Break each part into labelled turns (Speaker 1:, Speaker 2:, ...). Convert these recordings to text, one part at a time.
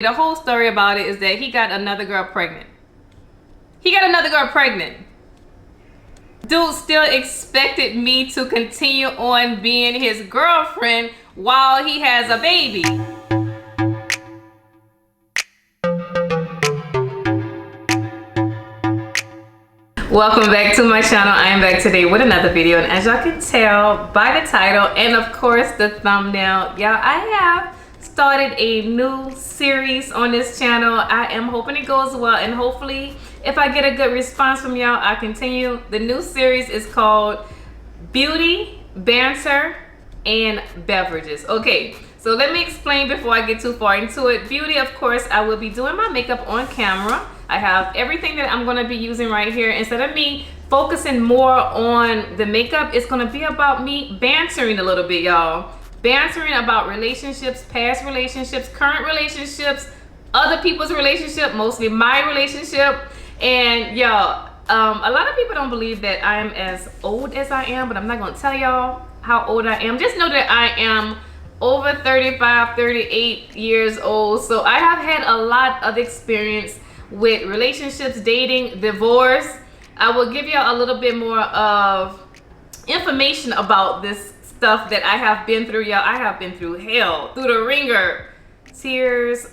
Speaker 1: The whole story about it is that he got another girl pregnant. Dude still expected me to continue on being his girlfriend while he has a baby. Welcome back to my channel. I am back today with another video, and as y'all can tell by the title and of course the thumbnail, y'all, I have started a new series on this channel. I am hoping it goes well, and hopefully if I get a good response from y'all, I'll continue. The new series is called Beauty, Banter, and Beverages. Okay, so let me explain before I get too far into it. Beauty, of course, I will be doing my makeup on camera. I have everything that I'm going to be using right here. Instead of me focusing more on the makeup, it's going to be about me bantering a little bit, y'all. Bantering about relationships, past relationships, current relationships, other people's relationship, mostly my relationship. And y'all, a lot of people don't believe that I am as old as I am, but I'm not going to tell y'all how old I am. Just know that I am over 35, 38 years old. So I have had a lot of experience with relationships, dating, divorce. I will give y'all a little bit more of information about this stuff that I have been through, y'all. I have been through hell, through the ringer, tears,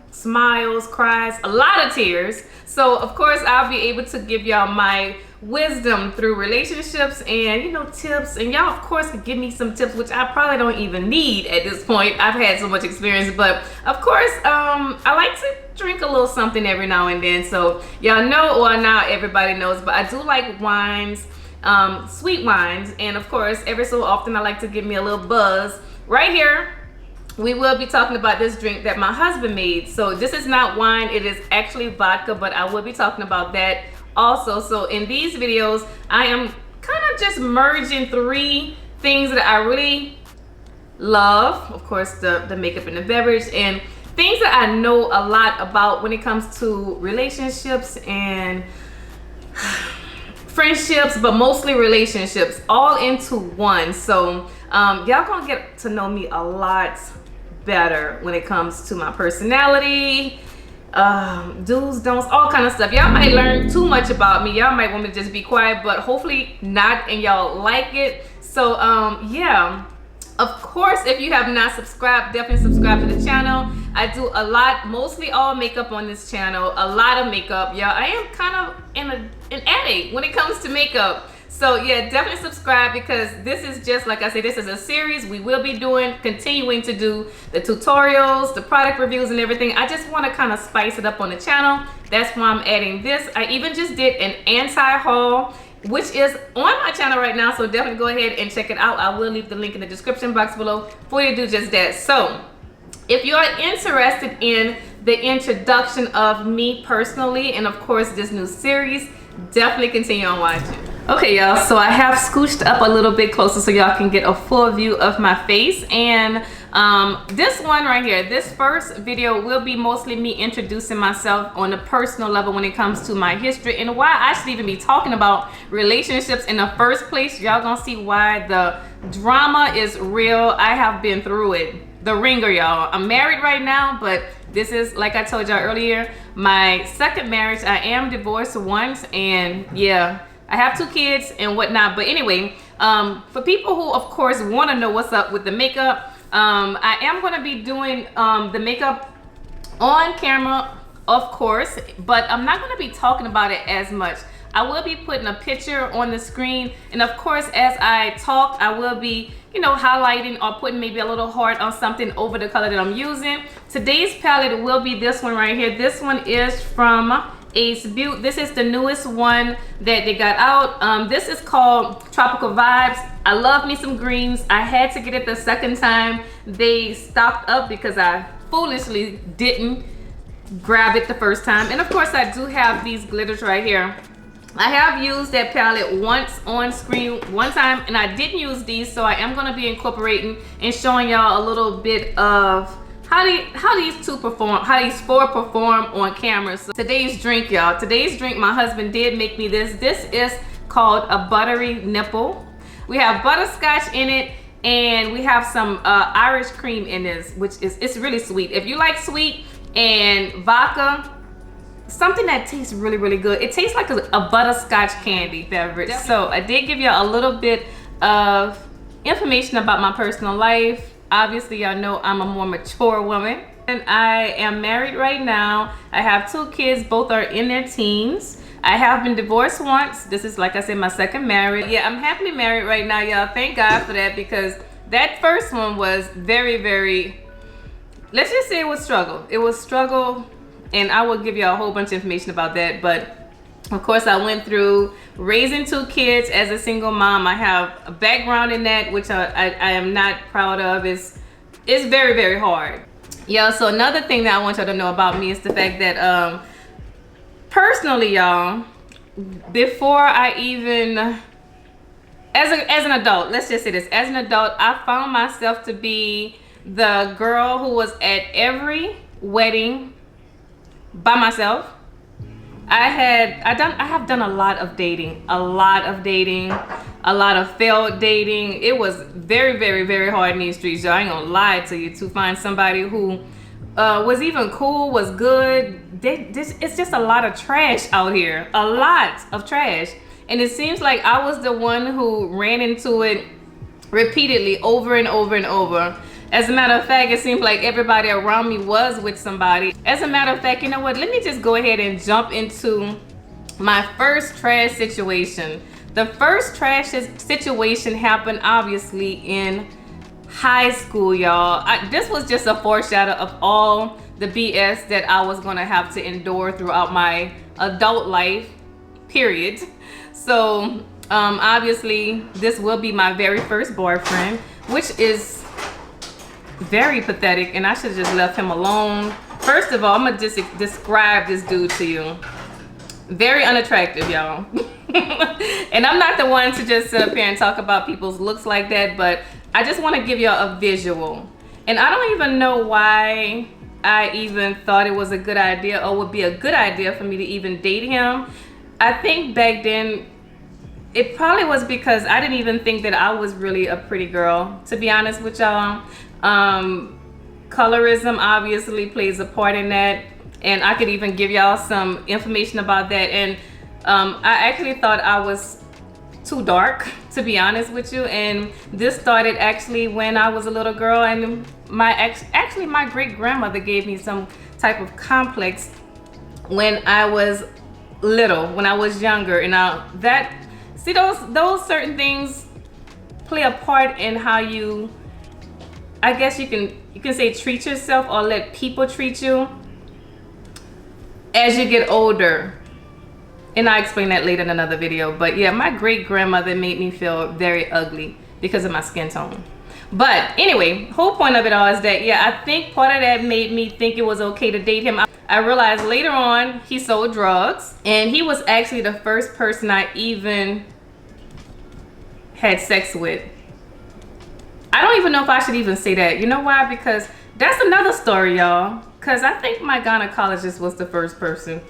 Speaker 1: smiles, cries, a lot of tears. So of course I'll be able to give y'all my wisdom through relationships and, you know, tips. And y'all of course could give me some tips, which I probably don't even need at this point. I've had so much experience, but of course I like to drink a little something every now and then. So y'all know, or now everybody knows, but I do like wines, sweet wines, and of course every so often I like to give me a little buzz. Right here we will be talking about this drink that my husband made. So this is not wine, it is actually vodka, but I will be talking about that also. So in these videos I am kind of just merging three things that I really love. Of course the makeup and the beverage, and things that I know a lot about when it comes to relationships and friendships, but mostly relationships, all into one. So y'all gonna get to know me a lot better when it comes to my personality, do's, don'ts, all kind of stuff. Y'all might learn too much about me. Y'all might want me to just be quiet, but hopefully not, and y'all like it. So yeah, of course, if you have not subscribed, definitely subscribe to the channel. I do a lot, mostly all makeup on this channel, a lot of makeup. Yeah, I am kind of an addict when it comes to makeup. So yeah, definitely subscribe, because this is just, like I said, this is a series. We will be continuing to do the tutorials, the product reviews and everything. I just want to kind of spice it up on the channel. That's why I'm adding this. I even just did an anti-haul, which is on my channel right now, so definitely go ahead and check it out. I will leave the link in the description box below for you to do just that. So if you are interested in the introduction of me personally, and of course this new series, definitely continue on watching. Okay y'all, so I have scooched up a little bit closer so y'all can get a full view of my face. And this one right here, this first video will be mostly me introducing myself on a personal level when it comes to my history and why I should even be talking about relationships in the first place. Y'all gonna see why the drama is real. I have been through it, the ringer, y'all. I'm married right now, but this is, like I told y'all earlier, my second marriage. I am divorced once, and yeah, I have 2 kids and whatnot. But anyway, for people who of course want to know what's up with the makeup, I am going to be doing the makeup on camera, of course, but I'm not going to be talking about it as much. I will be putting a picture on the screen, and of course as I talk I will be, you know, highlighting or putting maybe a little heart on something over the color that I'm using. Today's palette will be this one right here. This one is from Beaute. This is the newest one that they got out. This is called Tropical Vibes. I love me some greens. I had to get it the second time they stocked up because I foolishly didn't grab it the first time. And of course I do have these glitters right here. I have used that palette once on screen one time, and I didn't use these, so I am going to be incorporating and showing y'all a little bit of how these four perform on camera. So today's drink, y'all, today's drink, my husband did make me this. This is called a buttery nipple. We have butterscotch in it, and we have some Irish cream in this, which is, it's really sweet. If you like sweet, and vodka. Something that tastes really, really good. It tastes like a butterscotch candy beverage. So I did give y'all a little bit of information about my personal life. Obviously, y'all know I'm a more mature woman. And I am married right now. I have 2 kids, both are in their teens. I have been divorced once. This is, like I said, my second marriage. Yeah, I'm happily married right now, y'all. Thank God for that, because that first one was very, very, let's just say it was struggle. It was struggle, and I will give you a whole bunch of information about that. But of course, I went through raising 2 kids as a single mom. I have a background in that, which I am not proud of. It's very, very hard. Yeah, so another thing that I want y'all to know about me is the fact that personally, y'all, before I even, as an adult, let's just say this, as an adult, I found myself to be the girl who was at every wedding by myself. I have done a lot of dating, a lot of failed dating. It was very, very, very hard in these streets, y'all. I ain't gonna lie to you, to find somebody who was even cool, was good. It's just a lot of trash out here, a lot of trash. And it seems like I was the one who ran into it repeatedly, over and over and over. As a matter of fact, it seems like everybody around me was with somebody. As a matter of fact, you know what? Let me just go ahead and jump into my first trash situation. The first trash situation happened obviously in high school, y'all. This was just a foreshadow of all the BS that I was gonna have to endure throughout my adult life, period. So obviously this will be my very first boyfriend, which is very pathetic, and I should have just left him alone. First of all, I'm gonna just describe this dude to you. Very unattractive, y'all. And I'm not the one to just sit up here and talk about people's looks like that, but I just want to give y'all a visual. And I don't even know why I even thought it was a good idea or would be a good idea for me to even date him. I think back then it probably was because I didn't even think that I was really a pretty girl, to be honest with y'all. Colorism obviously plays a part in that, and I could even give y'all some information about that. And I actually thought I was too dark, to be honest with you. And this started actually when I was a little girl, and my great grandmother gave me some type of complex when I was little, when I was younger. And those certain things play a part in how you, I guess you can say, treat yourself, or let people treat you as you get older. And I explain that later in another video. But yeah, my great grandmother made me feel very ugly because of my skin tone. But anyway, whole point of it all is that, yeah, I think part of that made me think it was okay to date him. I realized later on he sold drugs, and he was actually the first person I even had sex with. I don't even know if I should even say that. You know why? Because that's another story, y'all. Because I think my gynecologist was the first person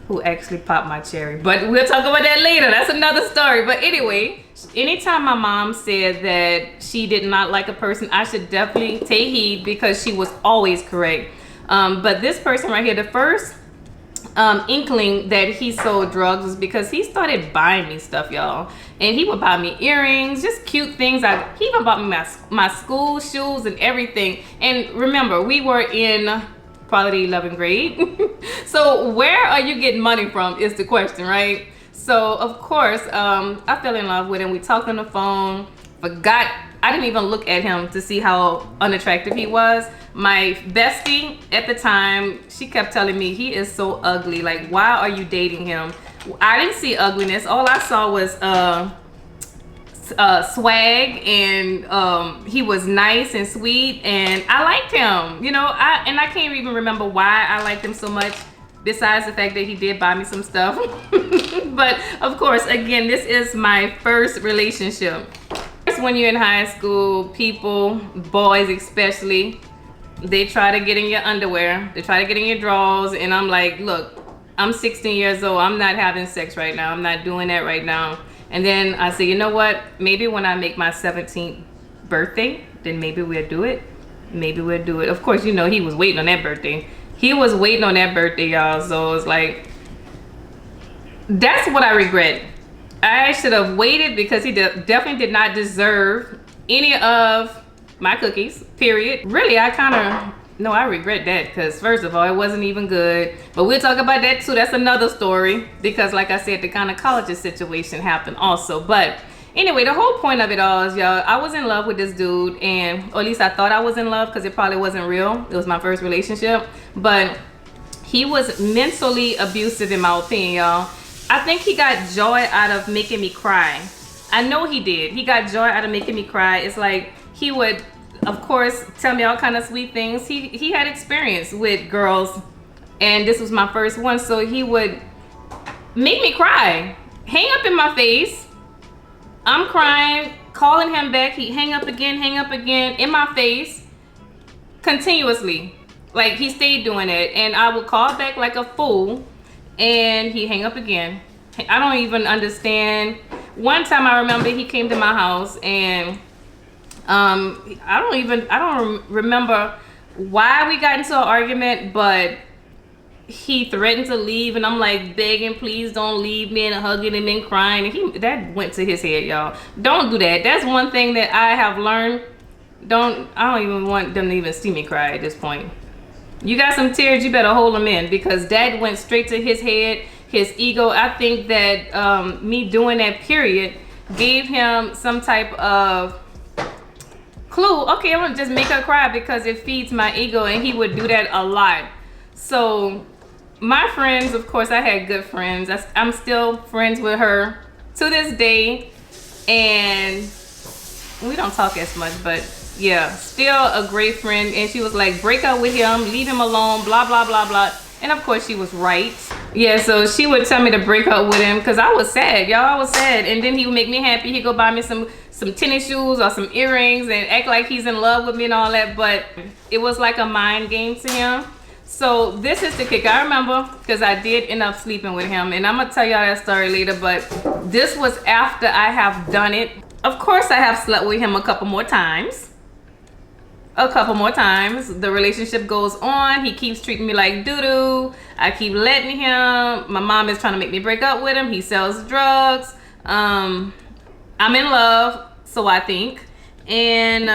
Speaker 1: who actually popped my cherry. But we'll talk about that later. That's another story. But anyway, anytime my mom said that she did not like a person, I should definitely take heed, because she was always correct. But this person right here, the first inkling that he sold drugs was because he started buying me stuff, y'all. And he would buy me earrings, just cute things. He even bought me my school shoes and everything. And remember, we were in probably 11th grade. So where are you getting money from is the question, right? So of course, I fell in love with him. We talked on the phone, forgot, I didn't even look at him to see how unattractive he was. My bestie at the time, she kept telling me, he is so ugly. Like, why are you dating him? I didn't see ugliness. All I saw was swag, and he was nice and sweet, and I liked him. You know, I can't even remember why I liked him so much, besides the fact that he did buy me some stuff. But of course, again, this is my first relationship. When you're in high school, people, boys especially, they try to get in your underwear, they try to get in your drawers, and I'm like, look, I'm 16 years old, I'm not having sex right now, I'm not doing that right now. And then I say, you know what, maybe when I make my 17th birthday, then maybe we'll do it. Maybe we'll do it. Of course, you know, he was waiting on that birthday. He was waiting on that birthday, y'all. So it's like, that's what I regret. I should have waited because he definitely did not deserve any of my cookies, period. Really, I regret that because first of all, it wasn't even good. But we'll talk about that too. That's another story because like I said, the gynecologist situation happened also. But anyway, the whole point of it all is, y'all, I was in love with this dude, or at least I thought I was in love because it probably wasn't real. It was my first relationship. But he was mentally abusive in my opinion, y'all. I think he got joy out of making me cry. I know he did. He got joy out of making me cry. It's like he would, of course, tell me all kind of sweet things. He had experience with girls, and this was my first one, so he would make me cry. Hang up in my face. I'm crying, calling him back. He'd hang up again in my face continuously. Like, he stayed doing it, and I would call back like a fool, and he'd hang up again. I don't even understand. One time I remember he came to my house, and I don't remember why we got into an argument, but he threatened to leave, and I'm like begging, please don't leave me, and hugging him and crying, and that went to his head, y'all. Don't do that. That's one thing that I have learned. I don't even want them to even see me cry at this point. You got some tears, you better hold them in, because that went straight to his head, his ego. I think that me doing that period gave him some type of clue. Okay, I'm gonna just make her cry because it feeds my ego, and he would do that a lot. So my friends, of course, I had good friends. I'm still friends with her to this day, and we don't talk as much, but yeah, still a great friend. And she was like, break up with him, leave him alone, blah blah blah blah. And of course she was right. Yeah, so she would tell me to break up with him because I was sad, y'all. I was sad. And then he would make me happy. He'd go buy me some tennis shoes or some earrings and act like he's in love with me and all that, but it was like a mind game to him. So this is the kick. I remember because I did end up sleeping with him, and I'm gonna tell y'all that story later, but this was after I have done it. Of course I have slept with him a couple more times. The relationship goes on. He keeps treating me like doo-doo. I keep letting him. My mom is trying to make me break up with him. He sells drugs. I'm in love, so I think. And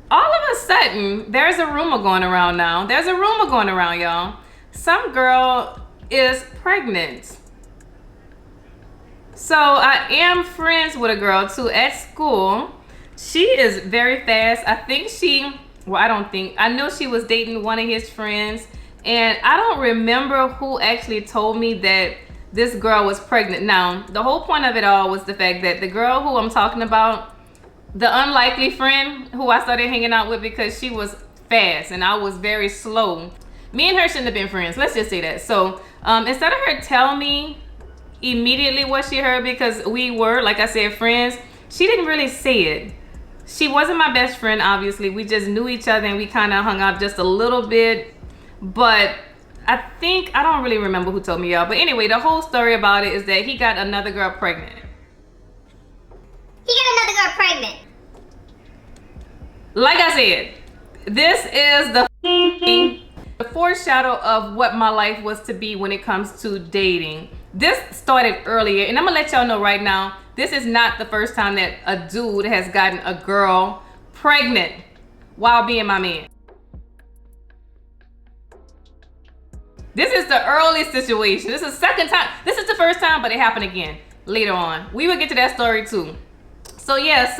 Speaker 1: all of a sudden, there's a rumor going around now. There's a rumor going around, y'all. Some girl is pregnant. So I am friends with a girl too at school. She is very fast. I know she was dating one of his friends, and I don't remember who actually told me that this girl was pregnant. Now, the whole point of it all was the fact that the girl who I'm talking about, the unlikely friend who I started hanging out with because she was fast and I was very slow. Me and her shouldn't have been friends. Let's just say that. So instead of her tell me immediately what she heard, because we were, like I said, friends, she didn't really say it. She wasn't my best friend, obviously. We just knew each other and we kind of hung out just a little bit. But I don't really remember who told me, y'all. But anyway, the whole story about it is that he got another girl pregnant. Like I said, this is the foreshadow of what my life was to be when it comes to dating. This started earlier, and I'm gonna let y'all know right now, this is not the first time that a dude has gotten a girl pregnant while being my man. This is the earliest situation. This is the second time. This is the first time, but it happened again later on. We will get to that story too. So yeah,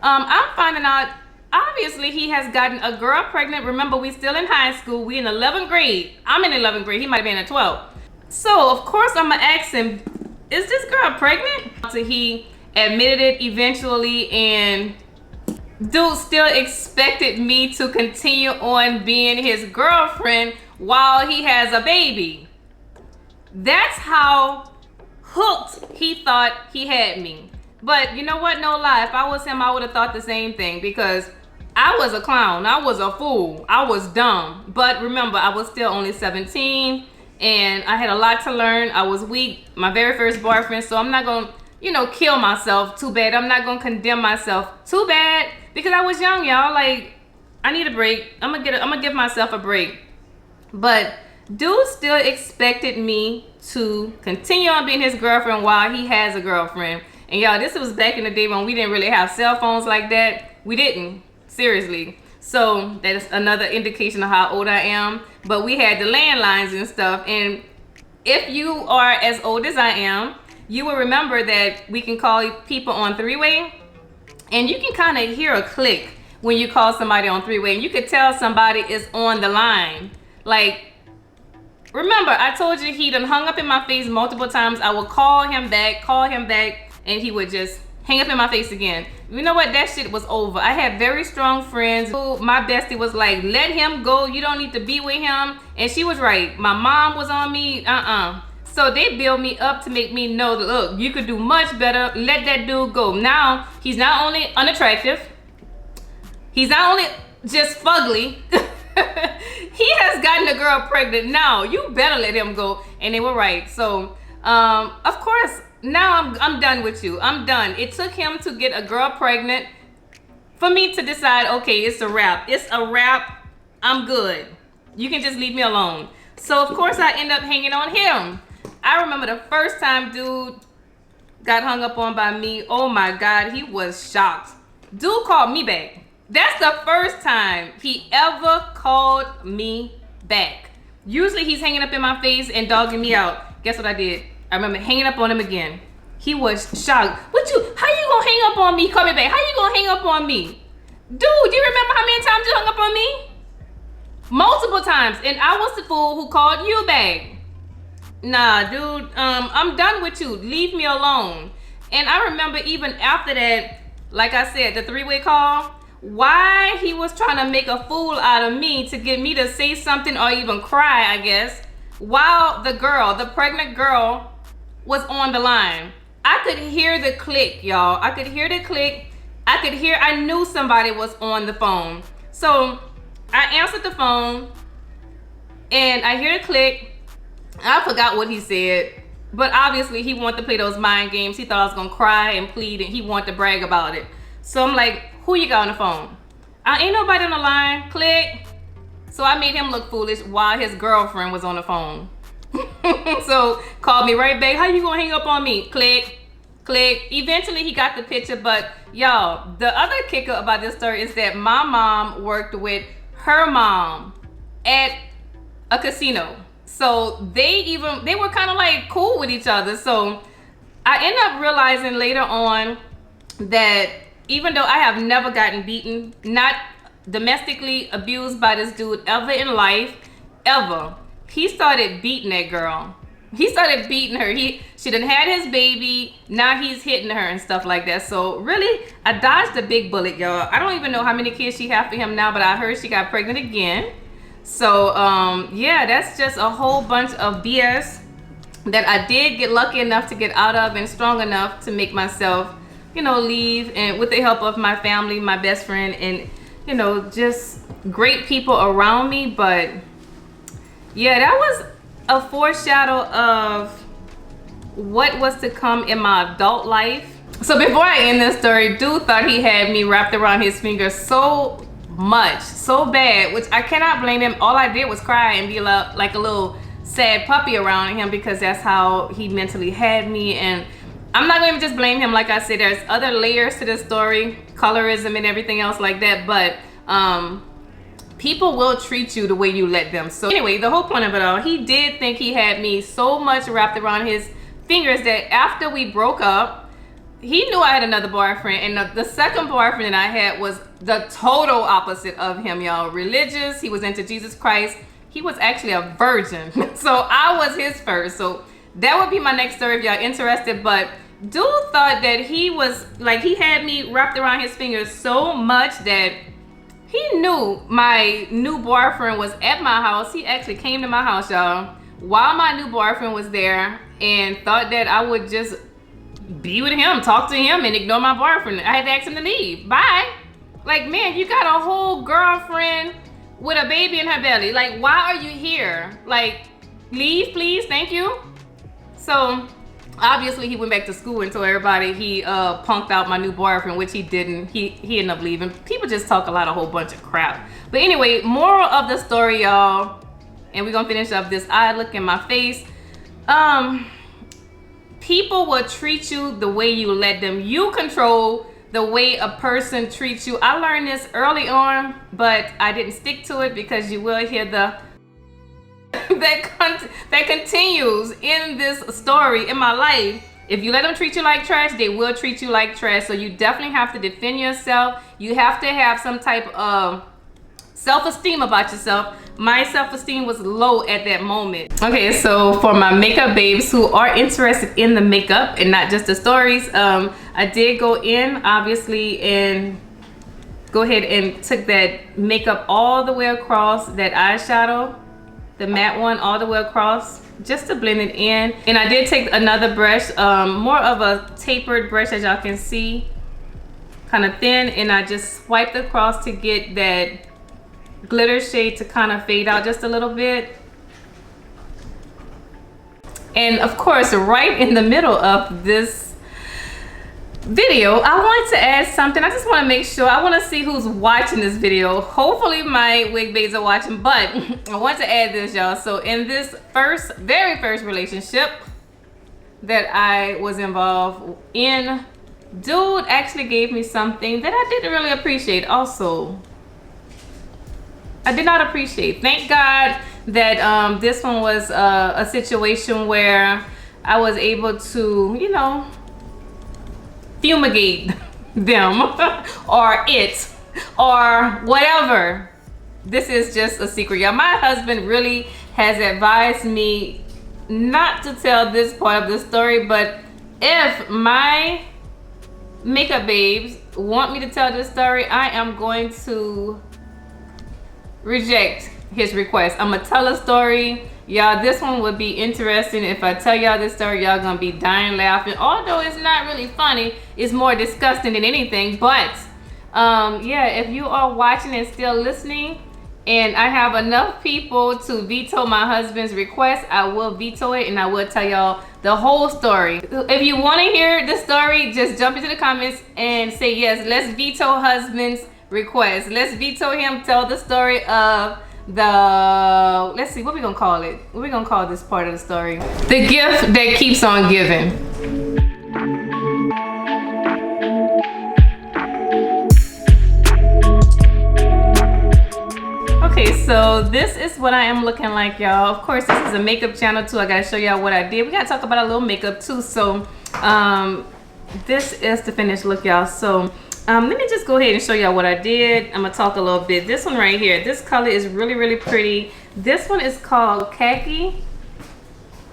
Speaker 1: I'm finding out, obviously he has gotten a girl pregnant. Remember, we still in high school. We in 11th grade. I'm in 11th grade. He might have been in 12th. So of course I'm gonna ask him, is this girl pregnant? So he admitted it eventually, and dude still expected me to continue on being his girlfriend while he has a baby. That's how hooked he thought he had me. But you know what, no lie, if I was him, I would have thought the same thing, because I was a clown, I was a fool, I was dumb. But remember, I was still only 17, and I had a lot to learn. I was weak, my very first boyfriend, so I'm not gonna, kill myself too bad. I'm not gonna condemn myself too bad, because I was young, y'all. Like, I need a break. I'm gonna give myself a break. But dude still expected me to continue on being his girlfriend while he has a girlfriend. And y'all, this was back in the day when we didn't really have cell phones like that. We didn't, seriously. So that's another indication of how old I am. But we had the landlines and stuff. And if you are as old as I am, you will remember that we can call people on three-way. And you can kind of hear a click when you call somebody on three-way. And you could tell somebody is on the line. Like, remember, I told you he done hung up in my face multiple times. I would call him back, and he would just hang up in my face again. You know what? That shit was over. I had very strong friends who my bestie was like, let him go. You don't need to be with him. And she was right. My mom was on me. So they built me up to make me know that, look, you could do much better. Let that dude go. Now, he's not only unattractive. He's not only just fugly. He has gotten a girl pregnant. Now, you better let him go. And they were right. So, of course, now I'm done with you. I'm done. It took him to get a girl pregnant for me to decide, okay, it's a wrap. It's a wrap. I'm good. You can just leave me alone. So, of course, I end up hanging on him. I remember the first time dude got hung up on by me. Oh, my God. He was shocked. Dude called me back. That's the first time he ever called me back. Usually he's hanging up in my face and dogging me out. Guess what I did? I remember hanging up on him again. He was shocked. How you gonna hang up on me? Call me back. How you gonna hang up on me? Dude, do you remember how many times you hung up on me? Multiple times. And I was the fool who called you back. Nah, dude, I'm done with you. Leave me alone. And I remember even after that, like I said, the three-way call, why he was trying to make a fool out of me to get me to say something or even cry, I guess, while the pregnant girl was on the line. I could hear the click, y'all. I could hear the click. I knew somebody was on the phone. So I answered the phone and I hear the click. I forgot what he said, but obviously he wanted to play those mind games. He thought I was gonna cry and plead and he wanted to brag about it. So I'm like, who you got on the phone? Ain't nobody on the line. Click. So I made him look foolish while his girlfriend was on the phone. So called me right back. How you gonna hang up on me? Click. Click. Eventually he got the picture, but y'all, the other kicker about this story is that my mom worked with her mom at a casino. So they were kind of like cool with each other. So I end up realizing later on that even though I have never gotten beaten, not domestically abused by this dude ever in life, ever, he started beating that girl. He started beating her. She done had his baby. Now he's hitting her and stuff like that. So really, I dodged a big bullet, y'all. I don't even know how many kids she has for him now, but I heard she got pregnant again. So yeah, that's just a whole bunch of BS that I did get lucky enough to get out of and strong enough to make myself, you know, leave, and with the help of my family, my best friend, and, you know, just great people around me. But yeah, that was a foreshadow of what was to come in my adult life. So before I end this story, dude thought he had me wrapped around his finger so much, so bad, which I cannot blame him. All I did was cry and be like a little sad puppy around him, because that's how he mentally had me. And I'm not going to just blame him. Like I said, there's other layers to this story, colorism and everything else like that. But people will treat you the way you let them. So anyway, the whole point of it all, he did think he had me so much wrapped around his fingers that after we broke up, he knew I had another boyfriend. And the second boyfriend that I had was the total opposite of him, y'all. Religious. He was into Jesus Christ. He was actually a virgin. So I was his first. So that would be my next story if y'all interested. But dude thought that he was like, he had me wrapped around his fingers so much that he knew my new boyfriend was at my house. He actually came to my house, y'all, while my new boyfriend was there, and thought that I would just be with him, talk to him, and ignore my boyfriend. I had to ask him to leave. Bye. Like, man, you got a whole girlfriend with a baby in her belly. Like, why are you here? Like, leave, please. Thank you. So Obviously, he went back to school and told everybody he punked out my new boyfriend, which he didn't. He ended up leaving. People just talk a whole bunch of crap. But anyway, moral of the story, y'all, and we're gonna finish up this eye look in my face. People will treat you the way you let them. You control the way a person treats you. I learned this early on, but I didn't stick to it because you will hear the that continues in this story in my life. If you let them treat you like trash, they will treat you like trash. So you definitely have to defend yourself. You have to have some type of self-esteem about yourself. My self-esteem was low at that moment. Okay, so for my makeup babes who are interested in the makeup and not just the stories, I did go in obviously and go ahead and took that makeup all the way across, that eyeshadow, the matte one, all the way across, just to blend it in. And I did take another brush, more of a tapered brush, as y'all can see, kind of thin, and I just swiped across to get that glitter shade to kind of fade out just a little bit. And of course, right in the middle of this video, I wanted to add something. I just want to make sure, I want to see who's watching this video. Hopefully my wig babes are watching, but I want to add this, y'all. So in this very first relationship that I was involved in, dude actually gave me something that I didn't really appreciate. Also, I did not appreciate. Thank God that this one was a situation where I was able to, you know, fumigate them or it or whatever. This is just a secret, y'all. My husband really has advised me not to tell this part of the story, but if my makeup babes want me to tell this story, I am going to reject his request. I'm gonna tell a story, y'all. This one would be interesting. If I tell y'all this story, y'all gonna be dying laughing. Although it's not really funny, it's more disgusting than anything. But yeah, if you are watching and still listening, and I have enough people to veto my husband's request, I will veto it and I will tell y'all the whole story. If you want to hear the story, just jump into the comments and say yes, let's veto husband's request. Let's veto him. Tell the story of the, let's see, what we gonna call it? What we gonna call this part of the story? The gift that keeps on giving. Okay, so this is what I am looking like, y'all. Of course, this is a makeup channel too. I gotta show y'all what I did. We gotta talk about a little makeup too. So this is the finished look, y'all. So let me just go ahead and show y'all what I did. I'm gonna talk a little bit. This one right here, this color is really, really pretty. This one is called Khaki.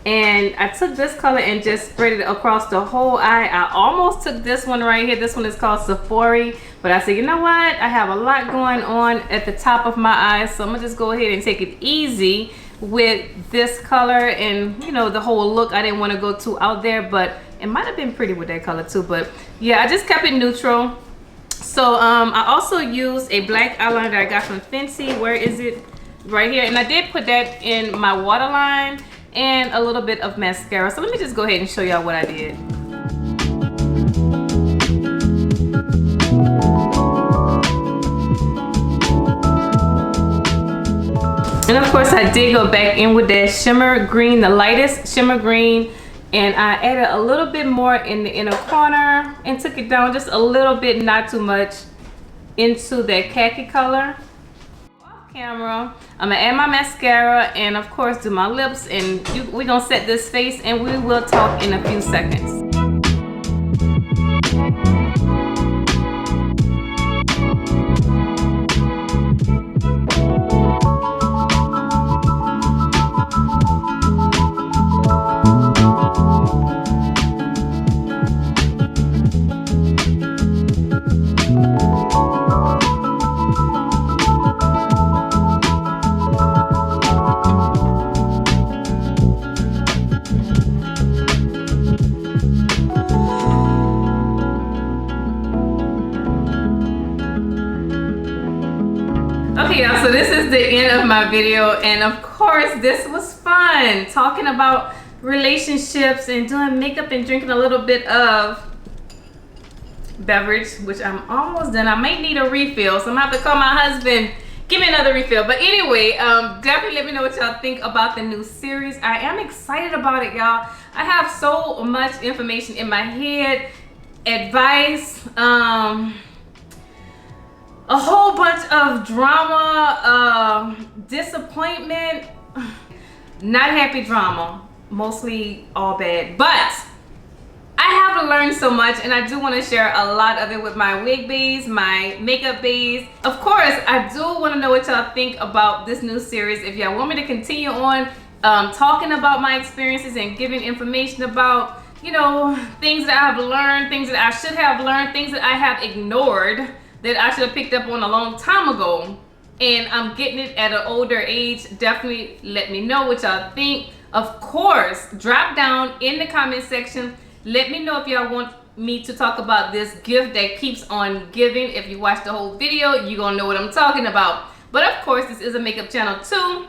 Speaker 1: And I took this color and just spread it across the whole eye. I almost took this one right here. This one is called Sephora. But I said, you know what? I have a lot going on at the top of my eyes. So I'm gonna just go ahead and take it easy with this color and, you know, the whole look. I didn't want to go too out there, but it might have been pretty with that color too. But yeah, I just kept it neutral. So I also used a black eyeliner that I got from Fenty. Where is it? Right here. And I did put that in my waterline and a little bit of mascara. So let me just go ahead and show y'all what I did. And of course I did go back in with that shimmer green, the lightest shimmer green. And I added a little bit more in the inner corner and took it down just a little bit, not too much, into that khaki color. Off camera, I'm gonna add my mascara and of course do my lips, and we're gonna set this face and we will talk in a few seconds. Okay, y'all, so this is the end of my video, and of course this was fun, talking about relationships and doing makeup and drinking a little bit of beverage, which I'm almost done. I might need a refill, so I'm gonna have to call my husband, give me another refill. But anyway, definitely let me know what y'all think about the new series. I am excited about it, y'all. I have so much information in my head, advice, a whole bunch of drama, disappointment, not happy drama, mostly all bad, but I have learned so much, and I do want to share a lot of it with my wig baes, my makeup baes. Of course, I do want to know what y'all think about this new series. If y'all want me to continue on talking about my experiences and giving information about, you know, things that I have learned, things that I should have learned, things that I have ignored that I should have picked up on a long time ago, and I'm getting it at an older age, definitely let me know what y'all think. Of course, drop down in the comment section. Let me know if y'all want me to talk about this gift that keeps on giving. If you watch the whole video, you're gonna know what I'm talking about. But of course, this is a makeup channel too.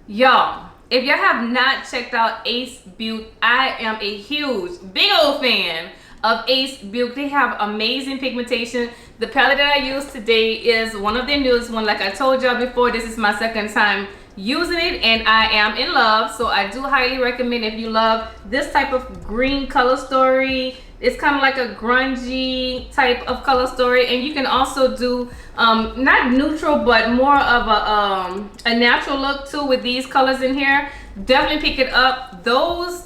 Speaker 1: Y'all, if y'all have not checked out Ace Beaute, I am a huge, big old fan of Ace Beaute. They have amazing pigmentation. The palette that I use today is one of their newest one. Like I told y'all before, this is my second time using it, and I am in love. So I do highly recommend if you love this type of green color story. It's kind of like a grungy type of color story, and you can also do not neutral but more of a natural look too with these colors in here. Definitely pick it up. Those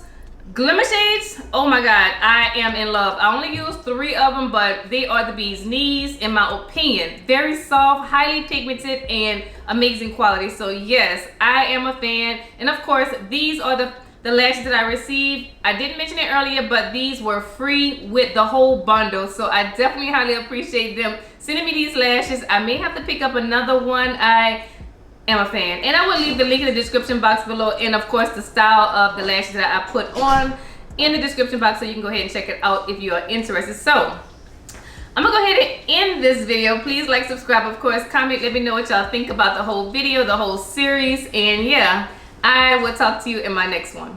Speaker 1: Glimmer shades, oh my god, I am in love. I only use 3 of them, but they are the bee's knees in my opinion. Very soft, highly pigmented, and amazing quality. So yes, I am a fan. And of course, these are the lashes that I received. I didn't mention it earlier, but these were free with the whole bundle. So I definitely highly appreciate them sending me these lashes. I may have to pick up another one. I am a fan, and I will leave the link in the description box below, and of course the style of the lashes that I put on in the description box, so you can go ahead and check it out if you are interested. So I'm gonna go ahead and end this video. Please like, subscribe, of course, comment, let me know what y'all think about the whole video, the whole series, and yeah, I will talk to you in my next one.